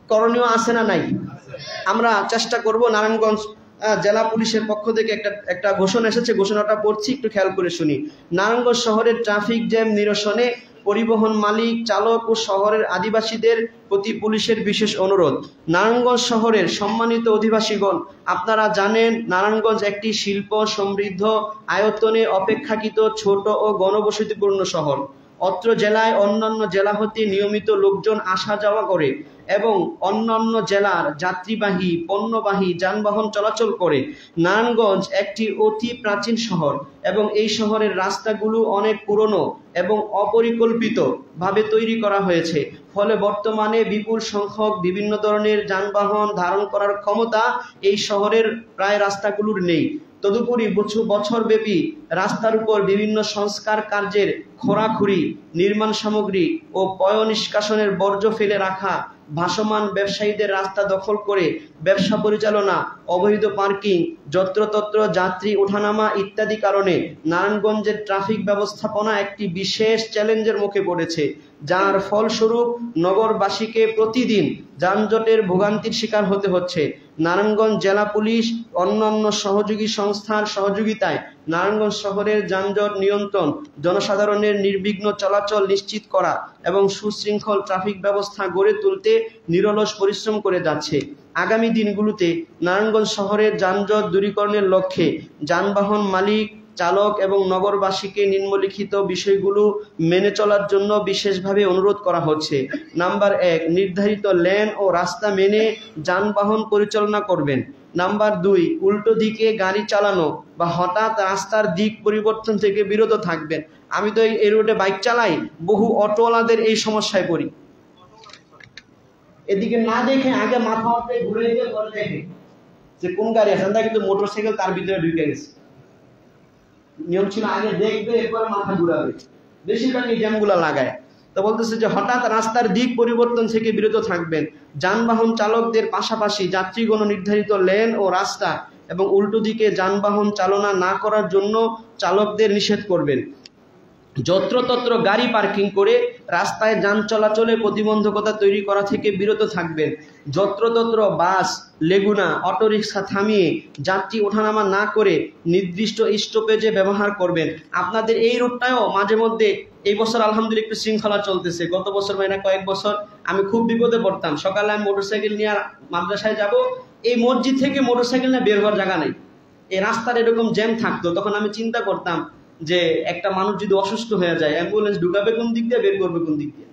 করণীয় আছে না নাই? আমরা চেষ্টা করব। নারায়ণগঞ্জ জেলা পুলিশের পক্ষ থেকে একটা ঘোষণা এসেছে, ঘোষণাটা পড়ছি, একটু খেয়াল করে শুনি। নারায়ণগঞ্জ শহরের ট্রাফিক জ্যাম নিরসনে পরিবহন মালিক, চালক ও শহরের আদিবাসীদের প্রতি পুলিশের বিশেষ অনুরোধ। নারায়ণগঞ্জ শহরের সম্মানিত অধিবাসীগণ, আপনারা জানেন নারায়ণগঞ্জ একটি শিল্প সমৃদ্ধ, আয়তনে অপেক্ষাকৃত ছোট ও ঘনবসতিপূর্ণ শহর। অত্র জেলায় অন্যান্য জেলা হতে নিয়মিত লোকজন আসা যাওয়া করে এবং অন্যান্য জেলার যাত্রীবাহী পণ্যবাহী যানবাহন চলাচল করে। নারায়ণগঞ্জ একটি অতি প্রাচীন শহর এবং এই শহরের রাস্তাগুলো অনেক পুরনো এবং অপরিকল্পিতভাবে তৈরি করা হয়েছে। ফলে বর্তমানে বিপুল সংখ্যক বিভিন্ন ধরনের যানবাহন ধারণ করার ক্ষমতা এই শহরের প্রায় রাস্তাগুলোর নেই। তদুপরি বছরব্যাপী রাস্তার উপর বিভিন্ন সংস্কার কার্যের খোঁড়াখুড়ি, নির্মাণ সামগ্রী ও পয় নিষ্কাশনের বর্জ্য ফেলে রাখা, ভাসমান ব্যবসায়ীদের রাস্তা দখল করে ব্যবসা পরিচালনা, অবৈধ পার্কিং, যত্রতত্র যাত্রী ওঠানামা ইত্যাদি কারণে নারায়ণগঞ্জের ট্রাফিক ব্যবস্থাপনা একটি বিশেষ চ্যালেঞ্জের মুখে পড়েছে, যার ফলস্বরূপ নগরবাসীকে প্রতিদিন যানজটের ভোগান্তির শিকার হতে হচ্ছে। নারায়ণগঞ্জ জেলা পুলিশ অন্যান্য সহযোগী সংস্থার সহযোগিতায় নারায়ণগঞ্জ শহরের যানজট নিয়ন্ত্রণ, জনসাধারণের নির্বিঘ্ন চলাচল নিশ্চিত করা এবং সুশৃঙ্খল ট্রাফিক ব্যবস্থা গড়ে তুলতে নিরলস পরিশ্রম করে যাচ্ছে। আগামী দিনগুলোতে নারায়ণগঞ্জ শহরের যানজট দূরীকরণের লক্ষ্যে যানবাহন মালিক, চালক এবং নগরবাসীকে নিম্নলিখিত বিষয়গুলো মেনে চলার জন্য বিশেষভাবে অনুরোধ করা হচ্ছে। নাম্বার 1, নির্ধারিত লেন ও রাস্তা মেনে যানবাহন পরিচালনা করবেন। নাম্বার 2, উল্টো দিকে গাড়ি চালানো বা হঠাৎ রাস্তার দিক পরিবর্তন থেকে বিরত থাকবেন। আমি তো এই রোডে বাইক চালাই, বহু অটোওয়ালাদের এই সমস্যায় পড়ি। এদিকে না দেখে আগে মাথা ঘুরে দিয়ে পরে দেখে যে কোন গাড়ি আছে, কিন্তু মোটরসাইকেল তার ভিতরে ঢুকে গেছে। নিয়ম ছিল আগে দেখবে এরপরে মাথা ঘুরাবে, বেশিরভাগ এই জ্যামগুলো লাগায়। তো বলতেছে যে হঠাৎ রাস্তার দিক পরিবর্তন থেকে বিরত থাকবেন। যানবাহন চালকদের পাশাপাশি যাত্রীগণ নির্ধারিত লেন ও রাস্তা এবং উল্টো দিকে যানবাহন চালনা না করার জন্য চালকদের নিষেধ করবেন। যত্রতত্র গাড়ি পার্কিং করে রাস্তায় যান চলাচলে প্রতিবন্ধকতা তৈরি করা থেকে বিরত থাকবেন। যত্রতত্র বাস, লেগুনা, অটোরিকশা থামিয়ে যাত্রী ওঠানামা না করে নির্দিষ্ট স্টপেজে ব্যবহার করবেন। আপনাদের এই রুটটাও মাঝে মধ্যে, এই বছর আলহামদুলিল্লাহ একটু শৃঙ্খলা চলতেছে, গত বছর মানে কয়েক বছর আমি খুব বিপদে পড়তাম। সকালে আমি মোটরসাইকেল নিয়ে মাদ্রাসায় যাব, এই মসজিদ থেকে মোটরসাইকেল নিয়ে বের হওয়ার জায়গা নেই, এই রাস্তার এরকম জ্যাম থাকতো। তখন আমি চিন্তা করতাম যে একটা মানুষ যদি অসুস্থ হয়ে যায়, অ্যাম্বুলেন্স ঢুকাবে কোন দিক দিয়ে, বের করবে কোন দিক দিয়ে।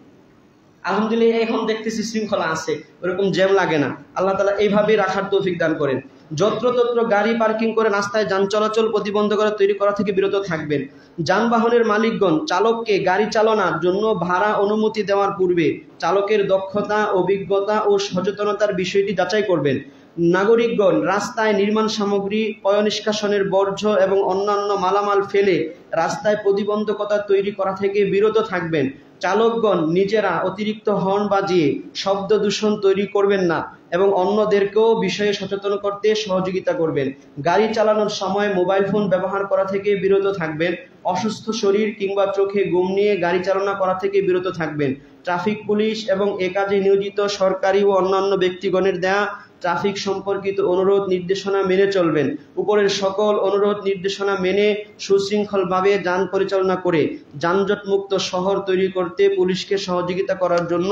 আলহামদুলিল্লাহ এখন দেখতেছি শৃঙ্খলা আছে, ওরকম জ্যাম লাগে না। আল্লাহ তাআলা এইভাবেই রাখার তৌফিক দান করেন। যত্রতত্র গাড়ি পার্কিং করে রাস্তায় যান চলাচল প্রতিবন্ধকতা তৈরি করা থেকে বিরত থাকবেন। যানবাহনের মালিকগণ চালককে গাড়ি চালানোর জন্য ভাড়া অনুমতি দেওয়ার পূর্বে চালকের দক্ষতা, অভিজ্ঞতা ও সচেতনতার বিষয়টি যাচাই করবেন। নাগরিকগণ রাস্তায় নির্মাণ সামগ্রী, পয় নিষ্কাশনের বর্জ্য এবং অন্যান্য মালামাল ফেলে রাস্তায় প্রতিবন্ধকতা তৈরি করা থেকে বিরত থাকবেন। চালকগণ নিজেরা অতিরিক্ত হর্ন বাজিয়ে শব্দ দূষণ তৈরি করবেন না এবং অন্যদেরকেও বিষয়ে সচেতন করতে সহযোগিতা করবেন। গাড়ি চালানোর সময় মোবাইল ফোন ব্যবহার করা থেকে বিরত থাকবেন। অসুস্থ শরীর কিংবা চোখে ঘুম নিয়ে গাড়ি চালনা করা থেকে বিরত থাকবেন। ট্রাফিক পুলিশ এবং এ কাজে নিয়োজিত সরকারি ও অন্যান্য ব্যক্তিগণের দেয়া ট্রাফিক সম্পর্কিত অনুরোধ নির্দেশনা মেনে চলবেন। উপরের সকল অনুরোধ নির্দেশনা মেনে সুশৃঙ্খলভাবে যান পরিচালনা করে যানজট মুক্ত শহর তৈরি করতে পুলিশকে সহযোগিতা করার জন্য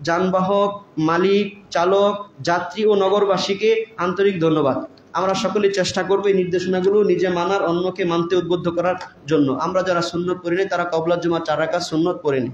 যানবাহক মালিক, চালক, যাত্রী ও নগরবাসীকে আন্তরিক ধন্যবাদ। আমরা সকলেই চেষ্টা করব এই নির্দেশনাগুলো নিজে মানার, অন্যকে মানতে উদ্বুদ্ধ করার জন্য। আমরা যারা সুন্নত পড়িনি তারা কবলার জুমা 4 রাকাত সুন্নত পড়েনি।